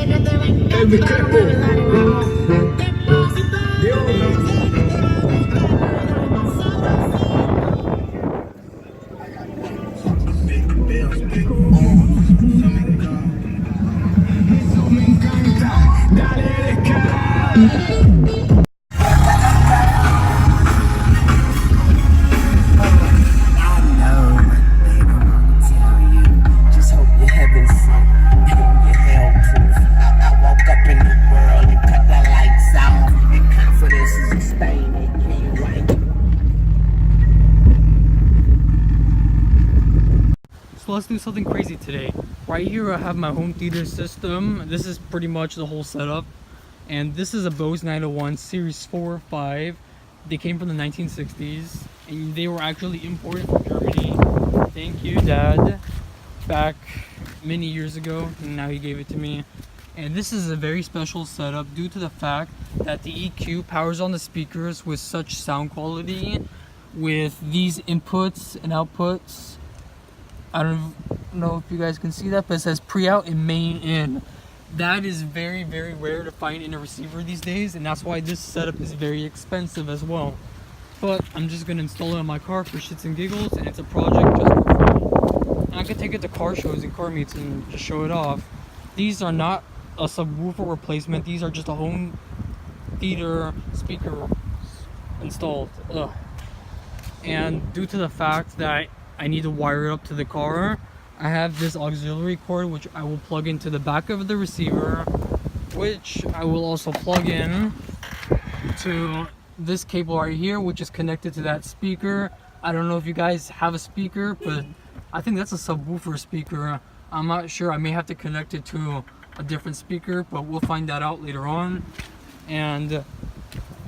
Hey, be careful. So let's do something crazy today. Right here I have my home theater system. This is pretty much the whole setup. And this is a Bose 901 Series 4 or 5. They came from the 1960s. And they were actually imported from Germany. Thank you, Dad. Back many years ago. And now he gave it to me. And this is a very special setup due to the fact that the EQ powers on the speakers with such sound quality. With these inputs and outputs. I don't know if you guys can see that, but it says pre-out and main in. That is very, very rare to find in a receiver these days, and that's why this setup is very expensive as well. But I'm just going to install it on my car for shits and giggles, and it's a project just for fun. And I could take it to car shows and car meets and just show it off. These are not a subwoofer replacement, these are just a home theater speaker installed. Ugh. And due to the fact that I need to wire it up to the car, I have this auxiliary cord which I will plug into the back of the receiver, which I will also plug in to this cable right here, which is connected to that speaker. I don't know if you guys have a speaker, but I think that's a subwoofer speaker. I'm not sure, I may have to connect it to a different speaker, but we'll find that out later on. And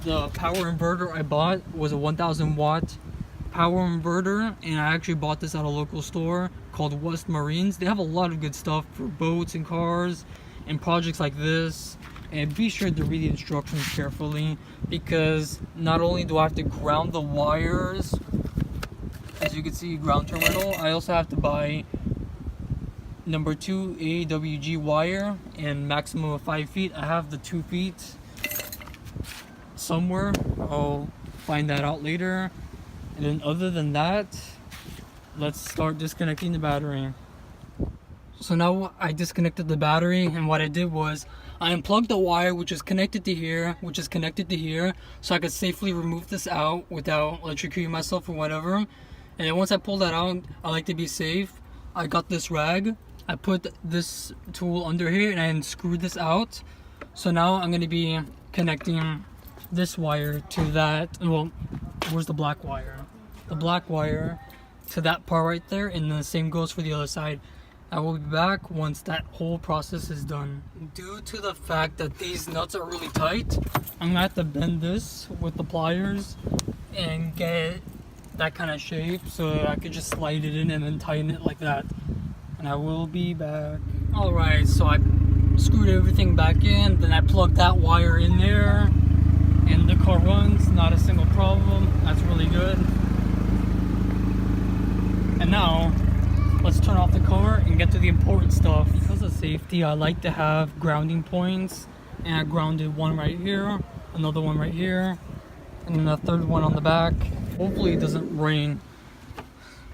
the power inverter I bought was a 1000 watt power inverter, and I actually bought this at a local store called West Marines. They have a lot of good stuff for boats and cars and projects like this. And be sure to read the instructions carefully, because not only do I have to ground the wires, as you can see, ground terminal, I also have to buy number 2 AWG wire and maximum of 5 feet. I have the 2 feet somewhere. I'll find that out later. And then other than that, let's start disconnecting the battery. So now I disconnected the battery, and what I did was I unplugged the wire which is connected to here, so I could safely remove this out without electrocuting myself or whatever. And then once I pull that out, I like to be safe. I got this rag, I put this tool under here and I unscrewed this out. So now I'm going to be connecting this wire to that. Well, where's the black wire? The black wire to that part right there, and then the same goes for the other side. I will be back once that whole process is done. Due to the fact that these nuts are really tight, I'm gonna have to bend this with the pliers and get that kind of shape so I could just slide it in and then tighten it like that. And I will be back. Alright, so I screwed everything back in, then I plugged that wire in there, and the car runs, not a single problem. That's really good. And now let's turn off the car and get to the important stuff. Because of safety, I like to have grounding points, and I grounded one right here, another one right here, and then a third one on the back. Hopefully it doesn't rain,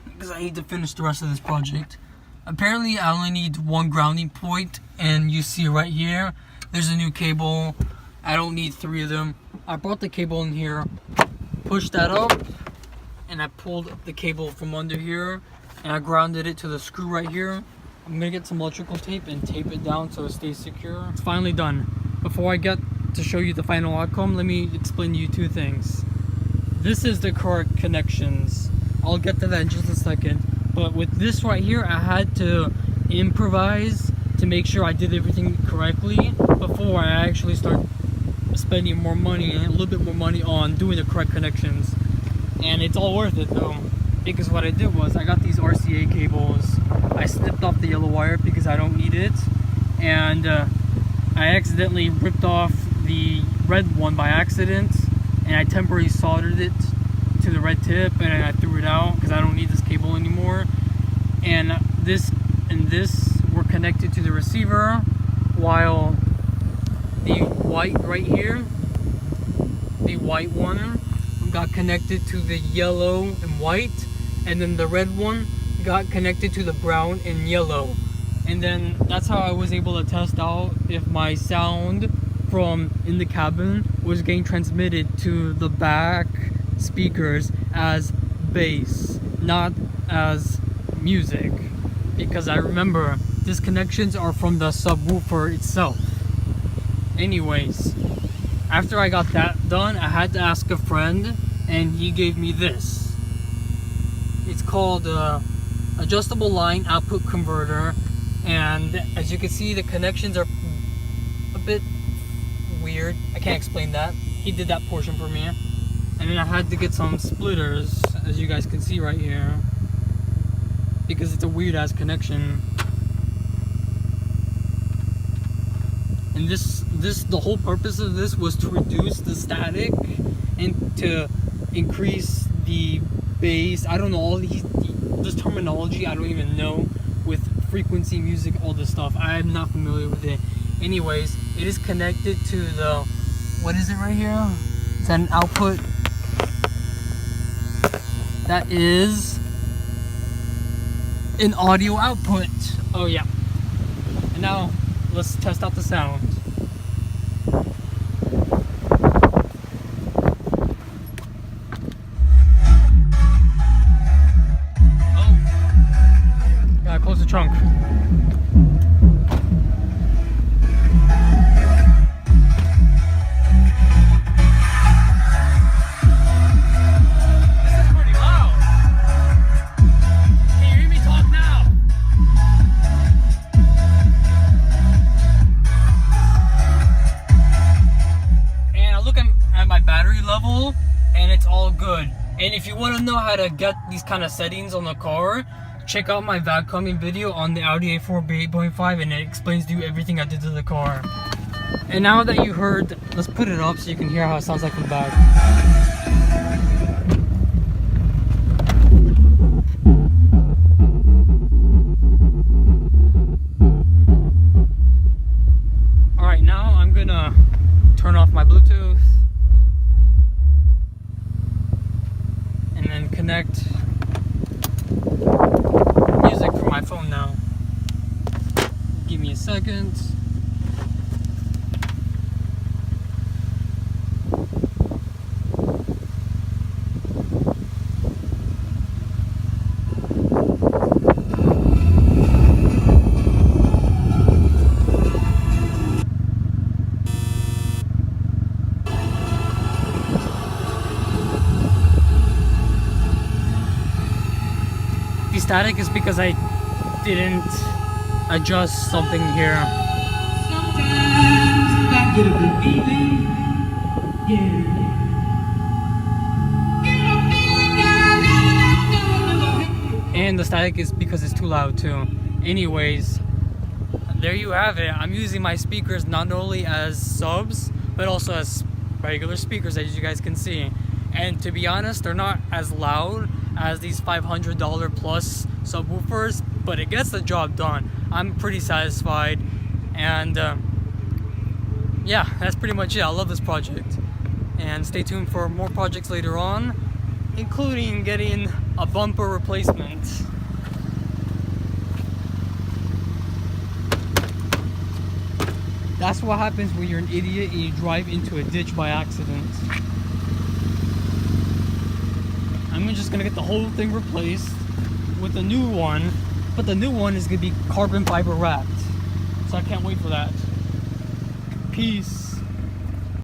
because I need to finish the rest of this project. Apparently I only need one grounding point, and you see right here there's a new cable. I don't need 3 of them. I brought the cable in here, pushed that up, and I pulled the cable from under here, and I grounded it to the screw right here. I'm gonna get some electrical tape and tape it down so it stays secure. It's finally done. Before I get to show you the final outcome, let me explain to you 2 things. This is the correct connections. I'll get to that in just a second. But with this right here, I had to improvise to make sure I did everything correctly before I actually start spending more money, a little bit more money on doing the correct connections. And it's all worth it though, because what I did was I got these RCA cables. I snipped off the yellow wire because I don't need it, and I accidentally ripped off the red one by accident, and I temporarily soldered it to the red tip, and I threw it out because I don't need this cable anymore. And this and this were connected to the receiver, while the white right here, the white one got connected to the yellow and white, and then the red one got connected to the brown and yellow. And then that's how I was able to test out if my sound from in the cabin was getting transmitted to the back speakers as bass, not as music, because I remember disconnections are from the subwoofer itself. Anyways, after I got that done, I had to ask a friend, and he gave me this. It's called adjustable line output converter, and as you can see, the connections are a bit weird. I can't explain that. He did that portion for me. And then I had to get some splitters, as you guys can see right here, because it's a weird ass connection. And the whole purpose of this was to reduce the static and to increase the bass. I don't know all this terminology. I don't even know with frequency music, all this stuff. I'm not familiar with it. Anyways, it is connected to the, what is it right here? It's an output. That is an audio output. Oh yeah. And now let's test out the sound. Oh, gotta close the trunk. And it's all good. And if you want to know how to get these kind of settings on the car, check out my vacuuming video on the Audi A4 B8.5, and it explains to you everything I did to the car. And now that you heard, let's put it up so you can hear how it sounds like in the back. Alright, now I'm gonna turn off my Bluetooth and then connect music from my phone now. Give me a second. The static is because I didn't adjust something here. Sometimes I get a good feeling, yeah. And the static is because it's too loud too. Anyways, there you have it. I'm using my speakers not only as subs, but also as regular speakers, as you guys can see. And to be honest, they're not as loud as these $500 plus subwoofers, but it gets the job done. I'm pretty satisfied, and yeah, that's pretty much it. I love this project, and stay tuned for more projects later on, including getting a bumper replacement. That's what happens when you're an idiot and you drive into a ditch by accident. I'm just gonna get the whole thing replaced with a new one, but the new one is gonna be carbon fiber wrapped, so I can't wait for that. Peace.